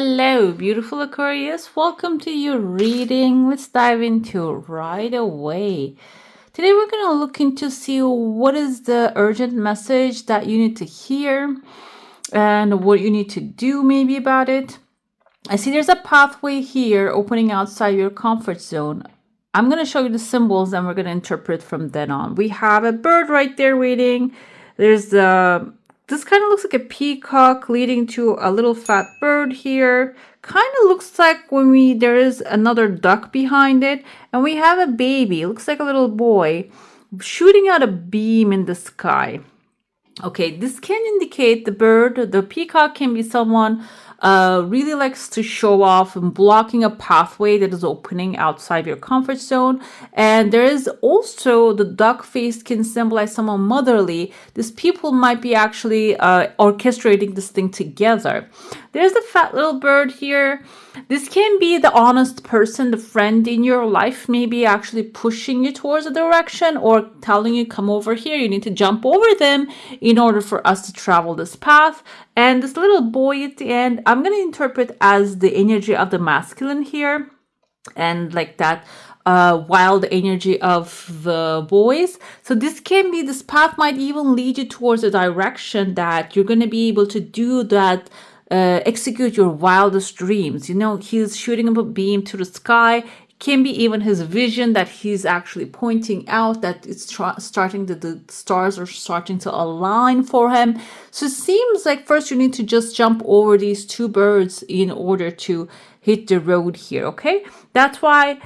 Hello, beautiful Aquarius. Welcome to your reading. Let's dive into right away. Today we're going to look into see what is the urgent message that you need to hear and what you need to do maybe about it. I see there's a pathway here opening outside your comfort zone. I'm going to show you the symbols and we're going to interpret from then on. We have a bird right there waiting. There's this kind of looks like a peacock leading to a little fat bird here. Kind of looks like there is another duck behind it. And we have a baby. It looks like a little boy shooting out a beam in the sky. Okay, this can indicate the peacock can be someone really likes to show off and blocking a pathway that is opening outside your comfort zone. And there is also the duck face can symbolize someone motherly. These people might be actually orchestrating this thing together. There's a fat little bird here. This can be the honest person, the friend in your life, maybe actually pushing you towards a direction or telling you, come over here, you need to jump over them in order for us to travel this path. And this little boy at the end, I'm going to interpret as the energy of the masculine here and like that wild energy of the boys. So this path might even lead you towards a direction that you're going to be able to do that. Execute your wildest dreams. He's shooting up a beam to the sky. Can be even his vision that he's actually pointing out that it's the stars are starting to align for him. So it seems like first you need to just jump over these two birds in order to hit the road here, okay? That's why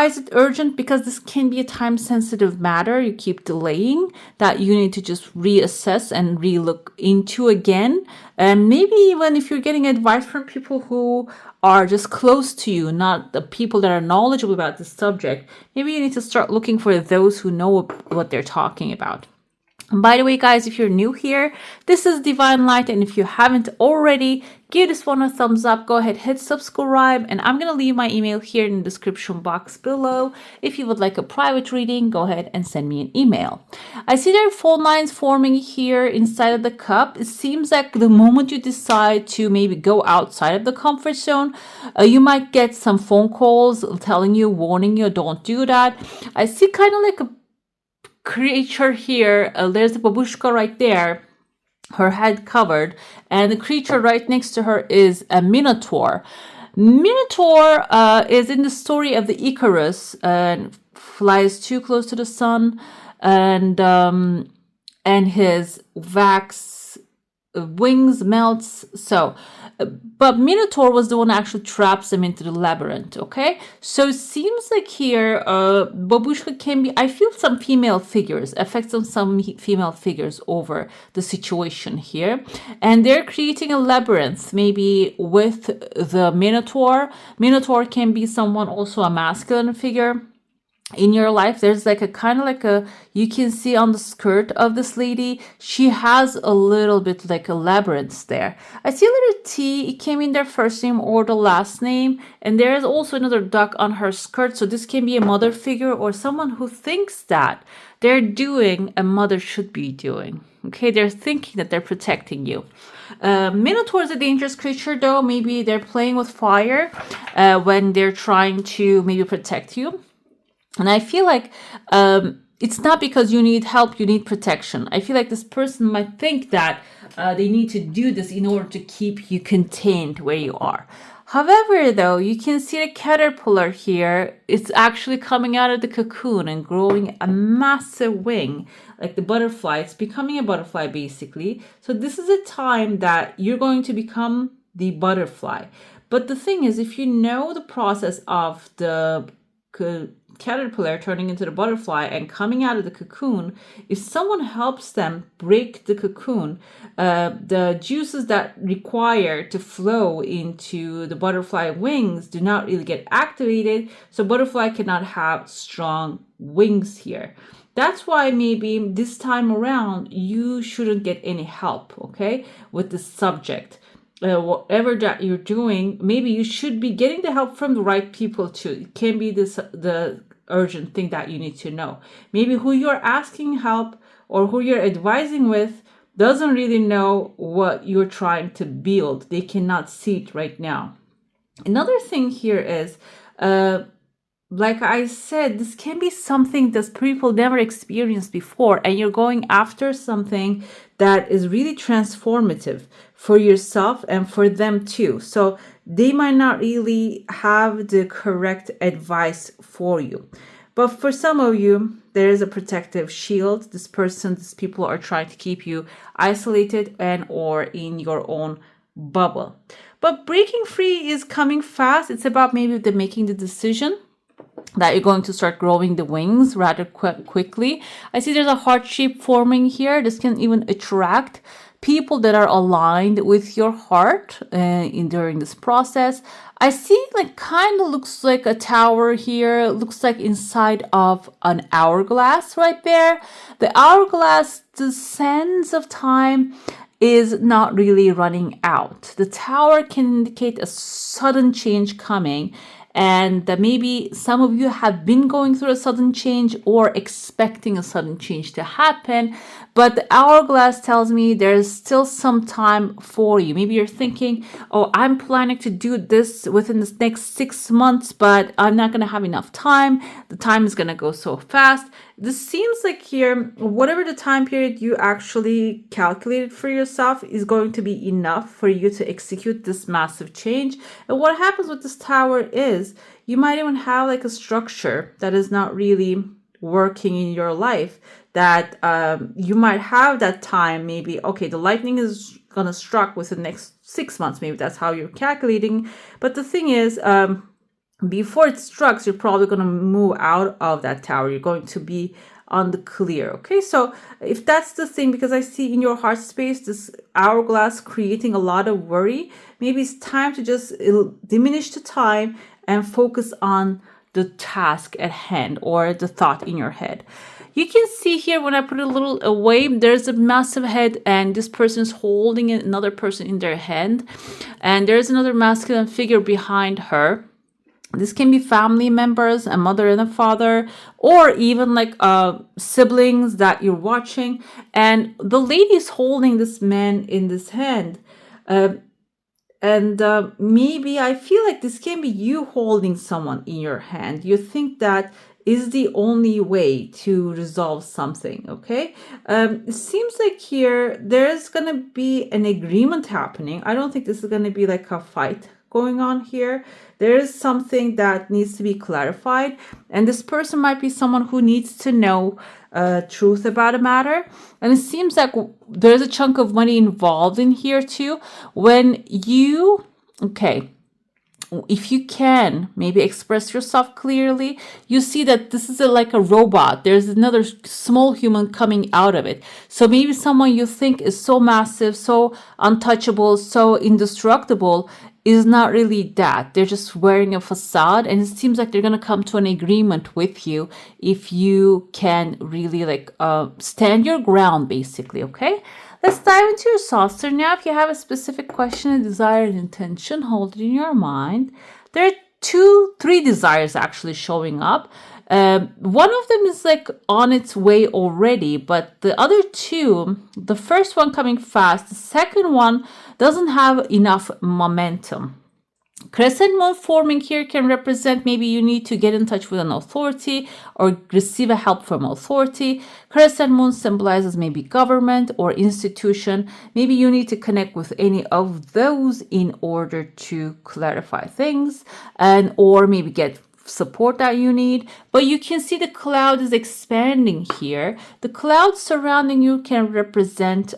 is it urgent? Because this can be a time-sensitive matter. You keep delaying that you need to just reassess and re-look into again. And maybe even if you're getting advice from people who are just close to you, not the people that are knowledgeable about this subject, maybe you need to start looking for those who know what they're talking about. And by the way, guys, if you're new here, this is Divine Light. And if you haven't already, give this one a thumbs up. Go ahead, hit subscribe. And I'm going to leave my email here in the description box below. If you would like a private reading, go ahead and send me an email. I see there are phone lines forming here inside of the cup. It seems like the moment you decide to maybe go outside of the comfort zone, you might get some phone calls telling you, warning you, don't do that. I see kind of like a creature here. There's a babushka right there, her head covered, and the creature right next to her is a minotaur. Minotaur is in the story of the Icarus and flies too close to the sun, and his wax wings melts. But Minotaur was the one that actually traps them into the labyrinth, okay? So it seems like here, Babushka can be, I feel some female figures, affects on some female figures over the situation here. And they're creating a labyrinth, maybe with the Minotaur. Minotaur can be someone, also a masculine figure in your life. There's like a kind of like you can see on the skirt of this lady, she has a little bit like a labyrinth there. I see a little T, it came in their first name or the last name, and there is also another duck on her skirt. So this can be a mother figure or someone who thinks that they're doing a mother should be doing. Okay, they're thinking that they're protecting you. Minotaur is a dangerous creature though. Maybe they're playing with fire when they're trying to maybe protect you. And I feel like it's not because you need help, you need protection. I feel like this person might think that they need to do this in order to keep you contained where you are. However, though, you can see the caterpillar here. It's actually coming out of the cocoon and growing a massive wing, like the butterfly. It's becoming a butterfly, basically. So this is a time that you're going to become the butterfly. But the thing is, if you know the process of the caterpillar turning into the butterfly and coming out of the cocoon, if someone helps them break the cocoon, the juices that require to flow into the butterfly wings do not really get activated, so butterfly cannot have strong wings here. That's why maybe this time around you shouldn't get any help, okay, with the subject. Whatever that you're doing, maybe you should be getting the help from the right people too. It can be the urgent thing that you need to know. Maybe who you're asking help or who you're advising with doesn't really know what you're trying to build. They cannot see it right now. Another thing here is, uh, like I said, this can be something that people never experienced before, and you're going after something that is really transformative for yourself and for them too. So they might not really have the correct advice for you. But for some of you, there is a protective shield. These people are trying to keep you isolated and or in your own bubble. But breaking free is coming fast. It's about maybe making the decision that you're going to start growing the wings rather quickly. I see there's a heart shape forming here. This can even attract people that are aligned with your heart during this process. I see like kind of looks like a tower here. It looks like inside of an hourglass right there. The hourglass, the sense of time is not really running out. The tower can indicate a sudden change coming, and that maybe some of you have been going through a sudden change or expecting a sudden change to happen, but the hourglass tells me there's still some time for you. Maybe you're thinking, oh, I'm planning to do this within the next 6 months, but I'm not going to have enough time. The time is going to go so fast. This seems like here, whatever the time period you actually calculated for yourself is going to be enough for you to execute this massive change. And what happens with this tower is you might even have like a structure that is not really working in your life, that you might have that time. Maybe, okay, the lightning is going to strike within the next 6 months. Maybe that's how you're calculating. But the thing is, before it strikes, you're probably going to move out of that tower. You're going to be on the clear. Okay, so if that's the thing, because I see in your heart space this hourglass creating a lot of worry, maybe it's time to just diminish the time and focus on the task at hand or the thought in your head. You can see here when I put it a little away, there's a massive head, and this person is holding another person in their hand, and there's another masculine figure behind her. This can be family members, a mother and a father, or even like siblings that you're watching. And the lady is holding this man in this hand. Maybe I feel like this can be you holding someone in your hand. You think that is the only way to resolve something, okay? It seems like here there's going to be an agreement happening. I don't think this is going to be like a fight going on here. There is something that needs to be clarified, and this person might be someone who needs to know truth about a matter. And it seems like there's a chunk of money involved in here too. When you, okay, if you can maybe express yourself clearly, you see that this is like a robot. There's another small human coming out of it. So maybe someone you think is so massive, so untouchable, so indestructible is not really that. They're just wearing a facade, and it seems like they're going to come to an agreement with you if you can really like stand your ground, basically. Okay, let's dive into your saucer now. If you have a specific question, a desire, and intention, hold it in your mind. There are 3 desires actually showing up. One of them is like on its way already, but the other 2, the first one coming fast, the second one doesn't have enough momentum. Crescent moon forming here can represent maybe you need to get in touch with an authority or receive a help from authority. Crescent moon symbolizes maybe government or institution. Maybe you need to connect with any of those in order to clarify things and or maybe get support that you need. But you can see the cloud is expanding here. The cloud surrounding you can represent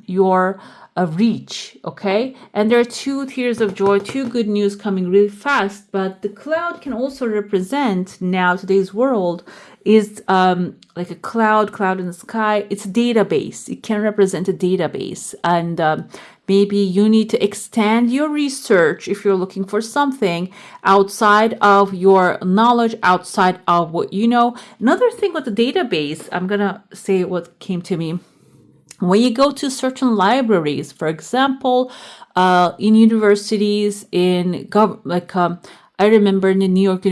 your reach, okay? And there are 2 tears of joy, 2 good news coming really fast. But the cloud can also represent, now today's world is like a cloud in the sky. It's a database. It can represent a database, and maybe you need to extend your research if you're looking for something outside of your knowledge, outside of what you know. Another thing with the database, I'm gonna say what came to me. When you go to certain libraries, for example, in universities, I remember in the New York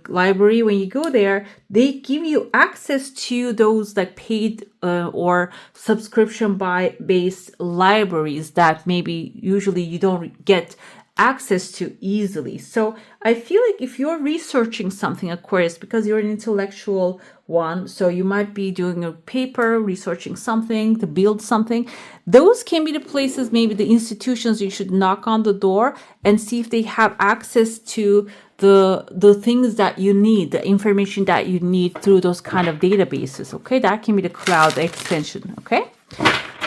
library, when you go there, they give you access to those like paid or subscription based libraries that maybe usually you don't get access to easily. So I feel like if you're researching something, Aquarius, because you're an intellectual one, so you might be doing a paper, researching something to build something. Those can be the places, maybe the institutions you should knock on the door and see if they have access to the things that you need, the information that you need through those kind of databases. Okay, that can be the cloud extension. Okay,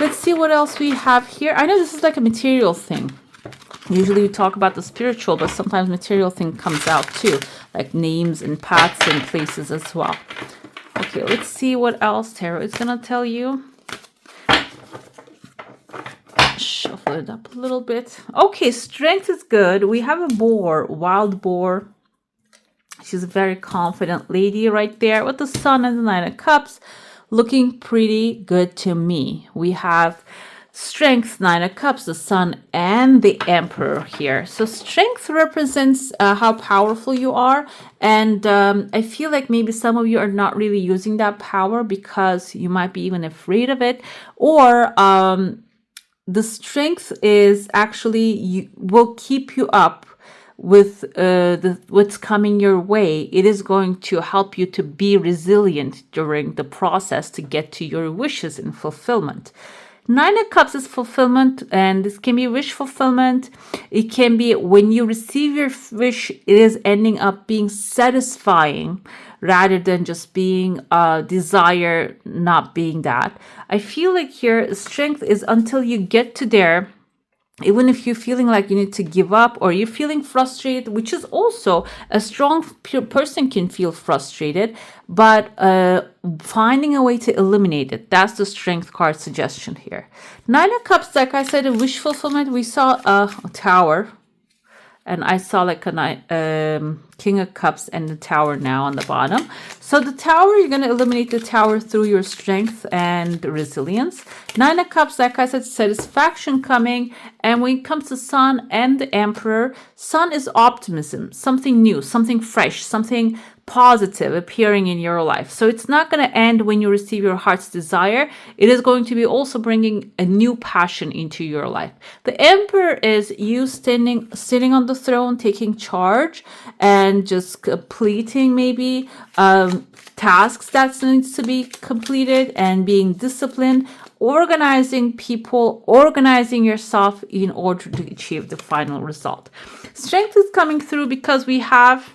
let's see what else we have here. I know this is like a material thing. Usually we talk about the spiritual, but sometimes material thing comes out too, like names and paths and places as well. Okay, let's see what else tarot is gonna tell you. Shuffle it up a little bit. Okay, strength is good. We have a boar, wild boar. She's a very confident lady right there with the sun and the Nine of Cups, looking pretty good to me. We have strength, Nine of Cups, the sun, and the Emperor here. So strength represents how powerful you are. And I feel like maybe some of you are not really using that power because you might be even afraid of it. Or the strength is actually will keep you up with what's coming your way. It is going to help you to be resilient during the process to get to your wishes and fulfillment. Nine of Cups is fulfillment, and this can be wish fulfillment. It can be when you receive your wish, it is ending up being satisfying rather than just being a desire, not being that. I feel like here, strength is until you get to there. Even if you're feeling like you need to give up or you're feeling frustrated, which is also a strong person can feel frustrated, but finding a way to eliminate it. That's the strength card suggestion here. Nine of Cups, like I said, a wish fulfillment. We saw a tower. And I saw like a King of Cups and the Tower now on the bottom. So the Tower, you're going to eliminate the Tower through your strength and resilience. Nine of Cups, like I said, satisfaction coming. And when it comes to Sun and the Emperor, Sun is optimism, something new, something fresh, something positive appearing in your life. So it's not going to end when you receive your heart's desire. It is going to be also bringing a new passion into your life. The Emperor is you sitting on the throne, taking charge and just completing maybe tasks that needs to be completed and being disciplined, organizing people, organizing yourself in order to achieve the final result. Strength is coming through because we have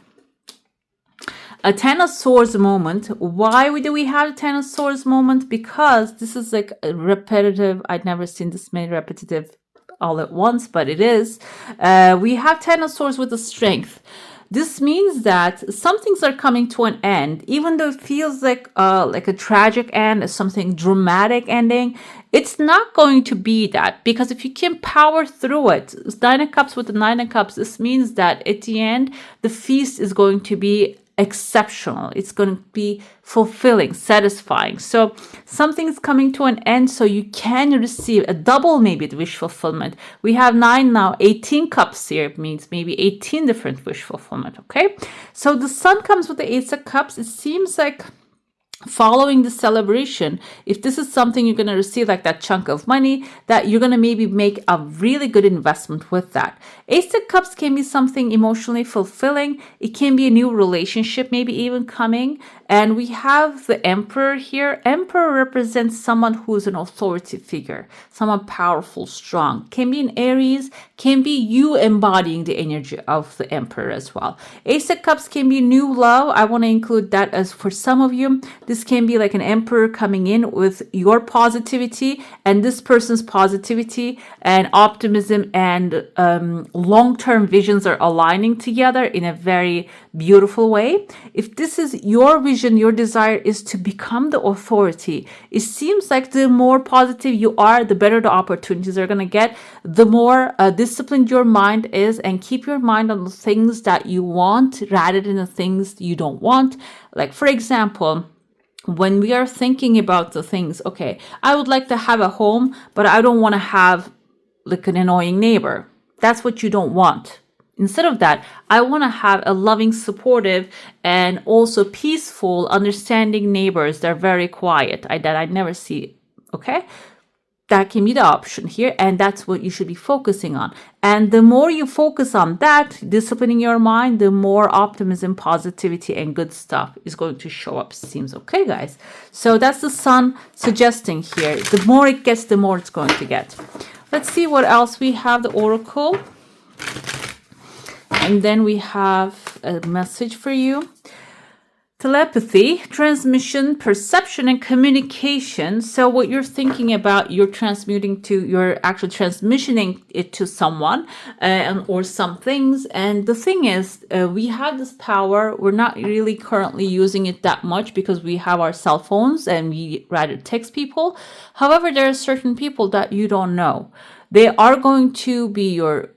a Ten of Swords moment. Why do we have a Ten of Swords moment? Because this is like a repetitive. I'd never seen this many repetitive all at once, but it is. We have Ten of Swords with the strength. This means that some things are coming to an end, even though it feels like a tragic end, something dramatic ending. It's not going to be that, because if you can power through it, Nine of Cups with the Nine of Cups, this means that at the end, the feast is going to be exceptional. It's going to be fulfilling, satisfying. So something's coming to an end, so you can receive a double maybe the wish fulfillment. We have 9 now, 18 cups here. It means maybe 18 different wish fulfillment. Okay, so the Sun comes with the Ace of Cups. It seems like following the celebration, if this is something you're going to receive, like that chunk of money, that you're going to maybe make a really good investment with that. Ace of Cups can be something emotionally fulfilling. It can be a new relationship, maybe even coming. And we have the Emperor here. Emperor represents someone who's an authority figure, someone powerful, strong. Can be in Aries, can be you embodying the energy of the Emperor as well. Ace of Cups can be new love. I want to include that as for some of you. This can be like an Emperor coming in with your positivity and this person's positivity and optimism and long-term visions are aligning together in a very beautiful way. If this is your vision, your desire is to become the authority, it seems like the more positive you are, the better the opportunities are going to get, the more disciplined your mind is, and keep your mind on the things that you want rather than the things you don't want. Like, for example, when we are thinking about the things, okay, I would like to have a home, but I don't want to have like an annoying neighbor. That's what you don't want. Instead of that, I want to have a loving, supportive, and also peaceful, understanding neighbors. They're very quiet. That I never see. Okay? that can be the option here, and that's what you should be focusing on. And the more you focus on that, disciplining your mind, the more optimism, positivity, and good stuff is going to show up. Seems okay, guys. So that's the sun suggesting here. The more it gets, the more it's going to get. Let's see what else we have. The oracle, and then we have a message for you. Telepathy, transmission, perception, and communication. So what you're thinking about, you're transmuting to, you're actually transmissioning it to someone or some things. And the thing is, we have this power. We're not really currently using it that much because we have our cell phones and we rather text people. However, there are certain people that you don't know. They are going to be your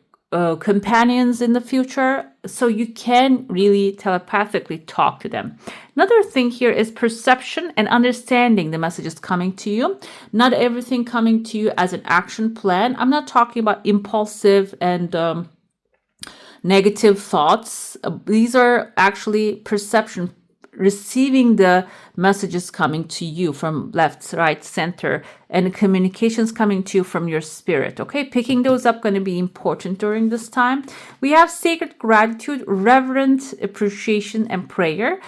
companions in the future, so you can really telepathically talk to them. Another thing here is perception and understanding the messages coming to you. Not everything coming to you as an action plan. I'm not talking about impulsive and negative thoughts. These are actually perception, receiving the messages coming to you from left, right, center, and communications coming to you from your spirit. Okay, picking those up going to be important during this time. We have sacred gratitude, reverent appreciation, and prayer.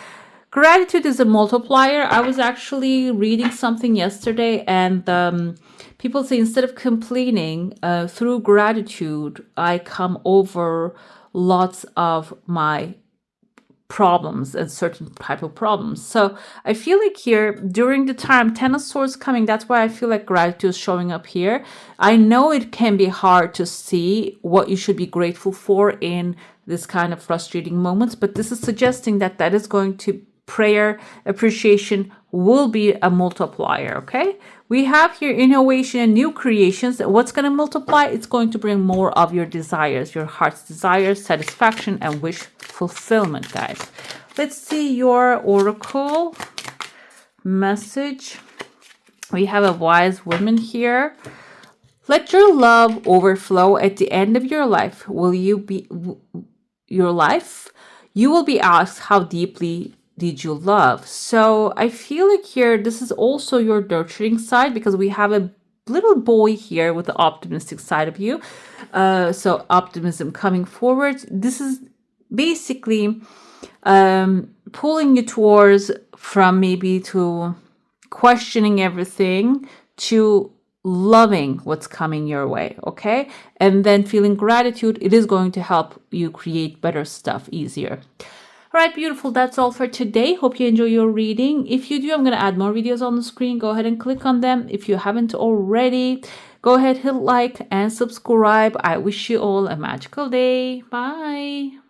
Gratitude is a multiplier. I was actually reading something yesterday, and people say instead of complaining, through gratitude, I come over lots of my problems and certain type of problems. So I feel like here during the time, Ten of Swords coming, that's why I feel like gratitude is showing up here. I know it can be hard to see what you should be grateful for in this kind of frustrating moments, but this is suggesting that that is going to, prayer, appreciation will be a multiplier. Okay, we have here innovation and new creations. What's going to multiply? It's going to bring more of your desires, your heart's desires, satisfaction, and wish fulfillment, guys. Let's see your oracle message. We have a wise woman here. Let your love overflow at the end of your life. You will be asked how deeply did you love? So I feel like here, this is also your nurturing side, because we have a little boy here with the optimistic side of you. So optimism coming forward. This is basically pulling you towards from maybe to questioning everything to loving what's coming your way. Okay. And then feeling gratitude. It is going to help you create better stuff easier. All right, beautiful. That's all for today. Hope you enjoy your reading. If you do, I'm going to add more videos on the screen. Go ahead and click on them. If you haven't already, go ahead, hit like and subscribe. I wish you all a magical day. Bye.